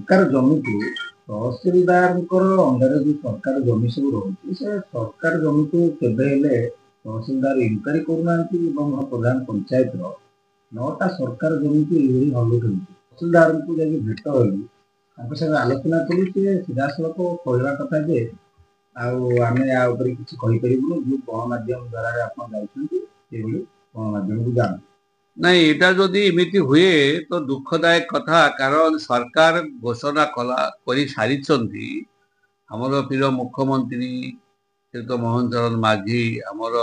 सरकार जमी को तहसीलदार अंडर जो सरकार जमी सब रही से सरकार जमी को केवे तहसीलदार इनक्वारी करना प्रधान पंचायत नौटा सरकार जमी को ये हलुट हो तहसीलदार को जाकि भेट होगी आलोचना करी सीधा सड़क कहवा कथा जे आम किसी कहीपरूँ जो गणमाध्यम द्वारा आप गणमाध्यम को जान नहीं एटा जदि इमिति हुए तो दुखदायक कथा कारण सरकार घोषणा कला करी सारी हमर प्रिय मुख्यमंत्री श्रीयुत मोहन चरण माझी हमर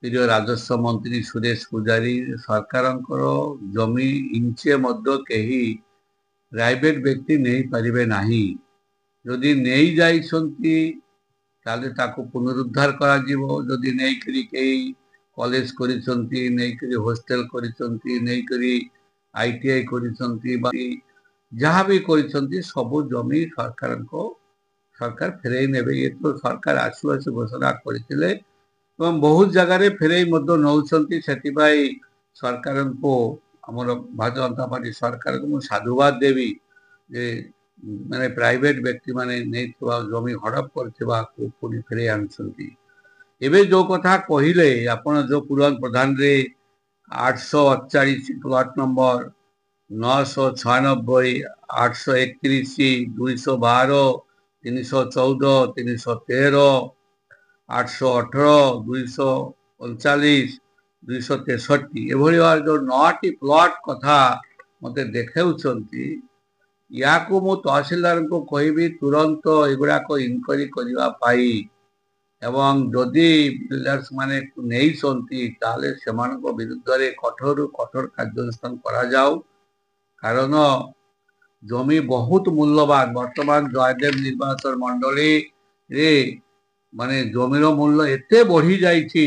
प्रिय राजस्व मंत्री सुरेश पुजारी सरकार जमी इंचे मध्य कही प्राइवेट व्यक्ति नहीं पारिबे नाही जदि नहीं जाइछंती ताले ताको पुनरुद्धार करा जीवो जदि नहीं करी कई कॉलेज करिसंती नहीं करी हॉस्टल करिसंती नहीं करी आईटीआई करिसंती जहाँ भी करिसंती सब जमी सरकार फेरई नेबे ये तो सरकार आसु आसु घोषणा करथिले एवं बहुत जगह फेरई मध्य नौछंती सेतिबाई सरकार को हमर भारतीय जनता पार्टी सरकार को मु साधुवाद देवी जे माने प्राइवेट व्यक्ति माने नहीं जमी हड़प करथिबा को पुनी फेरई आनछंती एबे जो कथा कहले आपण जो पुरान प्रधान रे 848 प्लॉट नंबर 996 831 212 314 313 818 239 263 एभली जो 9टी प्लॉट कथा मते देखाउछंती या को मु तहसीलदार को कहबी तुरंत एगुड़ा को इनक्वारी करबा पाई एवं जदि बिल्डर्स माने नहीं सन्ती ताले सेमानक विरुद्ध रे कठोर कठोर कार्यानुष्ठान करा जाऊ कारण जमी बहुत मूल्यवान वर्तमान जयदेव निर्वाचन मंडली रे माने जमीर मूल्य एते बढ़ी जाइछि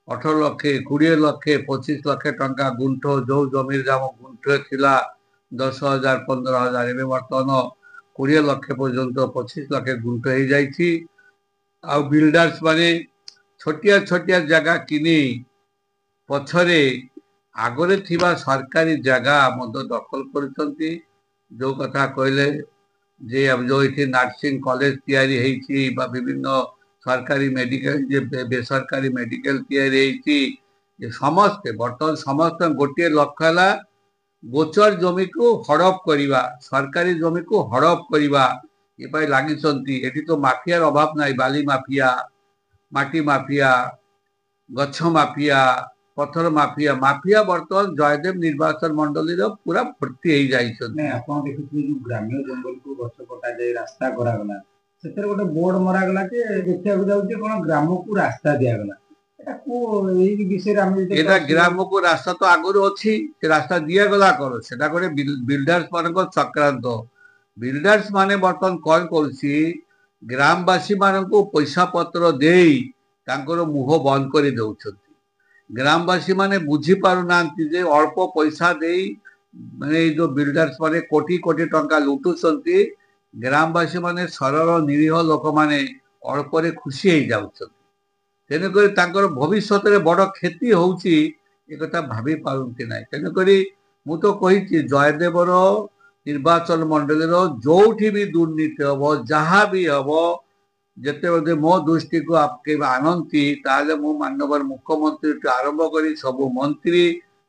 18 लाख 20 लाख 25 लाख टंका गुंठ जो जमीर दाम गुंठ थिला 10,000 15,000 एबे वर्तमान 20 लाख पर्यंत 25 लाख गुंठ हो जाइछि आ बिल्डर्स माने छोटिया छोटिया जगह किनी पछरे आगरे थिबा सरकारी जगह मध्य दखल करछंती जो कथा कहले जे अब जो इथे नर्सिंग कॉलेज तैयारी हेछि बा विभिन्न सरकारी मेडिकल जे बेसरकारी मेडिकल तैयारी हेछि ये समस्त वर्तमान समस्त गोटे लक्ष्य हला गोचर जमी को हड़प करिवा सरकारी जमी को हड़प करिवा ये पाई लागिसंती एठी तो माफियार अभाव नाही बाली माफिया माटी माफिया गछ माफिया पत्थर माफिया माफिया वर्तमान जयदेव निर्वाचन मंडली रो पूरा भर्ती हो जाइछन नै आपण देखिथि जो ग्रामीण जंगल को गछ कटा जाय रास्ता करा गला सेतर गोटे बोर्ड मरा गला के देखिया को जाउते कोन ग्राम को रास्ता दिया गला एटा को एई विषय हम एटा ग्राम को रास्ता तो आगुर अछि से रास्ता दिया गला करो सेटा गोटे बिल्डर्स मानको चक्रांत बिल्डर्स माने बर्तन कौन करछि ग्रामवासी माननको पैसा पत्र देई तांकर मुह बंद कर दउछथि ग्रामवासी माने बुझी पारु नांती जे अल्प पैसा देई माने जो बिल्डर्स माने कोटी कोटी टंका लुटुछथि ग्रामवासी माने सरल निरीह लोक माने अल्प रे खुशी हे जाउछथि तेने करी तांकर भविष्यत रे बड़ क्षति होउछि ए कथा भाबी पारुंती नै तेने करी मु तो कहिछि जयदेवर निर्वाचन मंडली जोठी भी दुर्नीति हम जहाँ भी हम जिते मो दृष्टि को आपके आनती ताले मु माननीय मुख्यमंत्री आरंभ करी सब मंत्री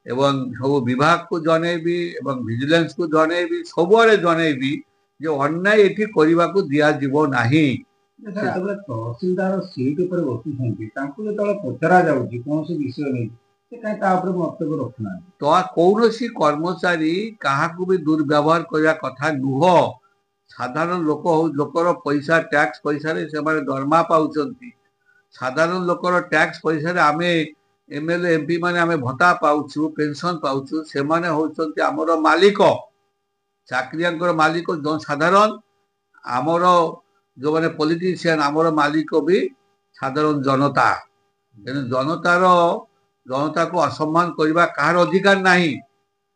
एवं सब विभाग को जनईबी एवं विजिलेंस को जनईबी सबुआड़े जनईबी जो अन्याय एठी करबा को दिया जीवो नाही तहसीलदार सीट ऊपर बसुछंती तांको जेतले पचरा जाउची कोनोसी विषय नै तो कौनसी कर्मचारी क्या भी दुर्व्यवहार करने कथा नुह साधारण लोक लोकर पैसा टैक्स पैसा से दरमा पाँच साधारण लोकर टैक्स पैसा आम एमएलए एमपी माने आम भत्ता पाउछु पेंशन पाउछु से माने होउछंती हमर मालिक चाकरियांकर मालिक साधारण आमर जो माने पॉलिटिशियन आमर मालिक भी साधारण जनता जनतार जनता को असम्मान करबा कहार अधिकार नाही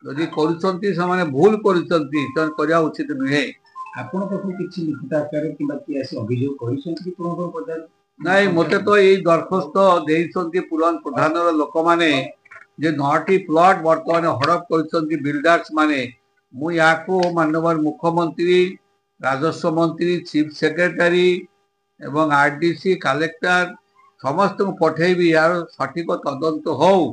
यदि करूछंती से माने भूल करूछंती तन करिया उचित नुहे आपण पाखु किछि लिखित आकार किबा कि आसी अभियोग करिसंती पुरन पदार नाही मते तो एई दरखास्त देइसंती पुरान प्रधानर लोक माने जे 9टी प्लॉट वर्तमान हड़प करिसंती बिल्डर्स माने ମୁଁ ୟାକୁ ମାନ୍ୟବର ମୁଖ୍ୟମନ୍ତ୍ରୀ, ରାଜସ୍ୱ ମନ୍ତ୍ରୀ, ଚିଫ୍ ସେକ୍ରେଟାରୀ ଏବଂ ଆରଡିସି କଲେକ୍ଟର ସମସ୍ତଙ୍କୁ ପଠେଇବି, ୟାର ସଠିକ ତଦନ୍ତ ହଉ।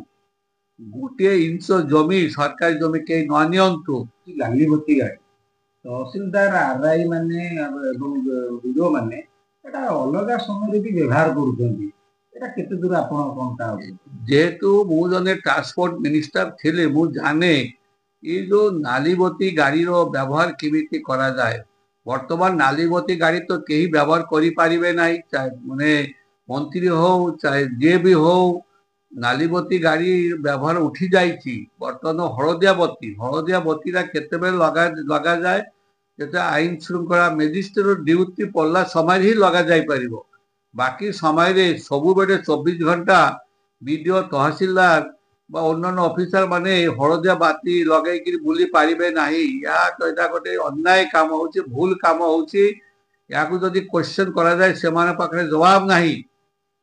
ଗୋଟିଏ ଇଞ୍ଚ ଜମି ସରକାରୀ ଜମି କେହି ନ ନିଅନ୍ତୁ। ଲାଲିବତୀ ଗାଡି ତହସିଲଦାର ଆରଆଇ ମାନେ ଏବଂ ବିଡିଓ ମାନେ ଏଟା ଅଲଗା ସମୟରେ ବି ବ୍ୟବହାର କରୁଛନ୍ତି, এটা କେତେ ଦୂର ଆପଣ କଣ ତା ଯେହେତୁ ମୁଁ ଜଣେ ଟ୍ରାନ୍ସପୋର୍ଟ ମିନିଷ୍ଟର ଥିଲି, ମୁଁ ଜାଣେ ଏଇ ଯୋଉ ନାଲିବତୀ ଗାଡିର ବ୍ୟବହାର କେମିତି କରାଯାଏ। ବର୍ତ୍ତମାନ ନାଲିବତୀ ଗାଡି ତ କେହି ବ୍ୟବହାର କରିପାରିବେ ନାହିଁ, ମାନେ ମନ୍ତ୍ରୀ ହଉ ଚାहे ଯିଏ ବି ହଉ, ନାଲିବତୀ ଗାଡି ବ୍ୟବହାର ଉଠି ଯାଇଛି। ବର୍ତ୍ତମାନ ହଳଦିଆ ବତୀଟା କେତେବେଳେ ଲଗାଯାଏ, ଯେତେ ଆଇନ ଶୃଙ୍ଖଳା ମେଜିଷ୍ଟ୍ରେଟ ଡ୍ୟୁଟି ପଡିଲା ସମୟରେ ହିଁ ଲଗାଯାଇ ପାରିବ। ବାକି ସମୟରେ ସବୁବେଳେ 24 ଘଣ୍ଟା ବିଡିଓ, ତହସିଲଦାର বা অন্যান্য অফিসার মানে হলদিয়া বাতি লগাইকি বুলি পারিবে ନାହିଁ। এটা গোটে ଅନ୍ୟାୟ କାମ ହଉଛି, ଭୁଲ କାମ ହଉଛି। ୟାକୁ ଯଦି କ୍ୱେଶ୍ଚନ କରାଯାଏ ସେମାନେ ପାଖରେ ଜବାବ ନାହିଁ।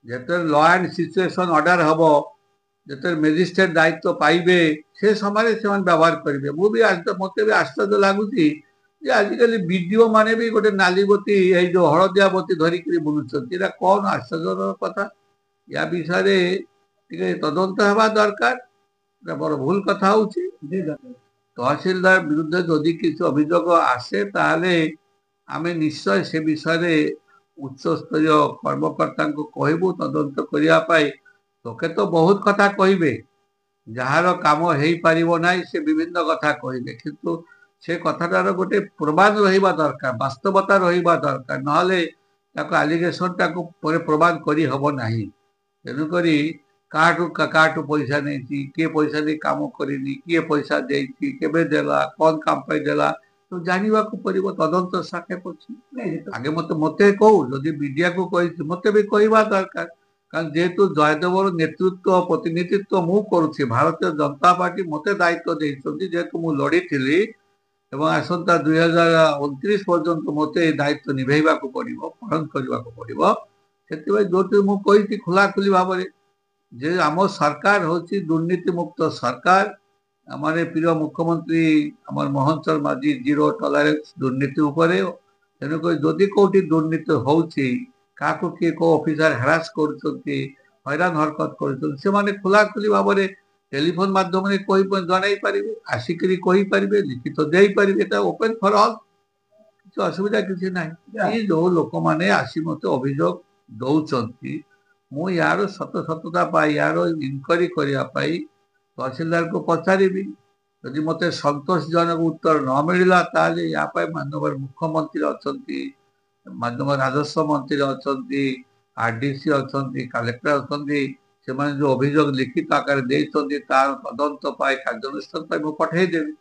ଯେତେବେଳେ ଲ ଆଣ୍ଡ ସିଚୁଏସନ ଅର୍ଡର ହବ, ଯେତେବେଳେ ମେଜିଷ୍ଟ୍ରେଟ ଦାୟିତ୍ୱ ପାଇବେ, ସେ ସମୟରେ ସେମାନେ ବ୍ୟବହାର କରିବେ। ମୁଁ ବି ମତେ ବି ଆଶ୍ଚର୍ଯ୍ୟ ଲାଗୁଛି ଯେ ଆଜିକାଲି ବିଡିଓ ମାନେ ବି ଗୋଟେ ନାଲିବତୀ, ଏଇ ଯୋଉ ହଳଦିଆ ବତୀ ଧରିକିରି ବୁଲୁଛନ୍ତି। ଏଇଟା କଣ ଆଶ୍ଚର୍ଯ୍ୟର କଥା। ୟା ବିଷୟରେ ଟିକେ ତଦନ୍ତ ହେବା ଦରକାର। এটা বড় ভুল কথা হଉଛି। তহସିଲଦାର ବିରୁଦ୍ଧରେ ଯଦି କିଛି ଅଭିଯୋଗ ଆସେ ତାହେଲେ ଆମେ ନିଶ୍ଚୟ ସେ ବିଷୟରେ ଉଚ୍ଚସ୍ତରୀୟ କର୍ମକର୍ତ୍ତାଙ୍କୁ କହିବୁ ତଦନ୍ତ କରିବା ପାଇଁ। ଲୋକେ ତ ବହୁତ କଥା କହିବେ, ଯାହାର କାମ ହେଇପାରିବ ନାହିଁ ସେ ବିଭିନ୍ନ କଥା କହିବେ, କିନ୍ତୁ ସେ କଥାଟାର ଗୋଟେ ପ୍ରମାଣ ରହିବା ଦରକାର, ବାସ୍ତବତା ରହିବା ଦରକାର। ନହେଲେ ତାକୁ ଆଲିଗେସନଟାକୁ ପରେ ପ୍ରମାଣ କରି ହବ ନାହିଁ। ତେଣୁକରି କାହାଠୁ ପଇସା ନେଇଛି, କିଏ ପଇସା ଦେଇ କାମ କରିନି, କିଏ ପଇସା ଦେଇଛି, କେବେ ଦେଲା, କଣ କାମ ପାଇଁ ଦେଲା, ତ ଜାଣିବାକୁ ପଡିବ। ତଦନ୍ତ ସାକ୍ଷେପ ଅଛି। ଆଗେ ମତେ କହୁ, ଯଦି ବିଡିଆକୁ କହିଛି ମତେ ବି କହିବା ଦରକାର। କାରଣ ଯେହେତୁ ଜୟଦେବର ନେତୃତ୍ୱ ପ୍ରତିନିଧିତ୍ୱ ମୁଁ କରୁଛି, ଭାରତୀୟ ଜନତା ପାର୍ଟି ମତେ ଦାୟିତ୍ୱ ଦେଇଛନ୍ତି, ଯେହେତୁ ମୁଁ ଲଢିଥିଲି ଏବଂ ଆସନ୍ତା 2029 ପର୍ଯ୍ୟନ୍ତ ମତେ এই ଦାୟିତ୍ୱ ନିଭେଇବାକୁ ପଡିବ, ପାଳନ କରିବାକୁ ପଡିବ। ସେଥିପାଇଁ ଯୋଉଠି ମୁଁ କହିଛି ଖୋଲାଖୋଲି ଭାବରେ ଯେ ଆମ ସରକାର ହଉଛି ଦୁର୍ନୀତି ମୁକ୍ତ ସରକାର। ଆମର ପ୍ରିୟ ମୁଖ୍ୟମନ୍ତ୍ରୀ ଆମର ମୋହନ ଚରଣ ମାଝୀ ଜିରୋ ଟଲାରେନ୍ସ ଦୁର୍ନୀତି ଉପରେ। ତେଣୁକରି ଯଦି କୋଉଠି ଦୁର୍ନୀତି ହଉଛି, କାହାକୁ କିଏ କୋଉ ଅଫିସର ହ୍ରାସ କରୁଛନ୍ତି, ହଇରାଣ ହରକତ କରୁଛନ୍ତି, ସେମାନେ ଖୋଲାଖୋଲି ଭାବରେ ଟେଲିଫୋନ ମାଧ୍ୟମରେ ଜଣାଇ ପାରିବେ, ଆସିକିରି କହିପାରିବେ, ଲିଖିତ ଦେଇପାରିବେ। এটা ଓପେନ ଫର ଅଲ୍, କିଛି ଅସୁବିଧା କିଛି ନାହିଁ। ଏଇ ଯୋଉ ଲୋକମାନେ ଆସି ମତେ ଅଭିଯୋଗ ଦଉଛନ୍ତି, ମୁଁ ୟାର ସତତା ପାଇଁ, ୟାର ଇନକ୍ୱାରି କରିବା ପାଇଁ ତହସିଲଦାରକୁ ପଚାରିବି। ଯଦି ମତେ ସନ୍ତୋଷଜନକ ଉତ୍ତର ନ ମିଳିଲା ତାହେଲେ ୟା ପାଇଁ ମାନ୍ୟବର ମୁଖ୍ୟମନ୍ତ୍ରୀ ଅଛନ୍ତି, ମାନ୍ୟବର ରାଜସ୍ୱ ମନ୍ତ୍ରୀ ଅଛନ୍ତି, ଆରଡିସି ଅଛନ୍ତି, କଲେକ୍ଟର ଅଛନ୍ତି। ସେମାନେ ଯୋଉ ଅଭିଯୋଗ ଲିଖିତ ଆକାରରେ ଦେଇଛନ୍ତି ତାର ତଦନ୍ତ ପାଇଁ, କାର୍ଯ୍ୟାନୁଷ୍ଠାନ ପାଇଁ ମୁଁ ପଠେଇଦେବି।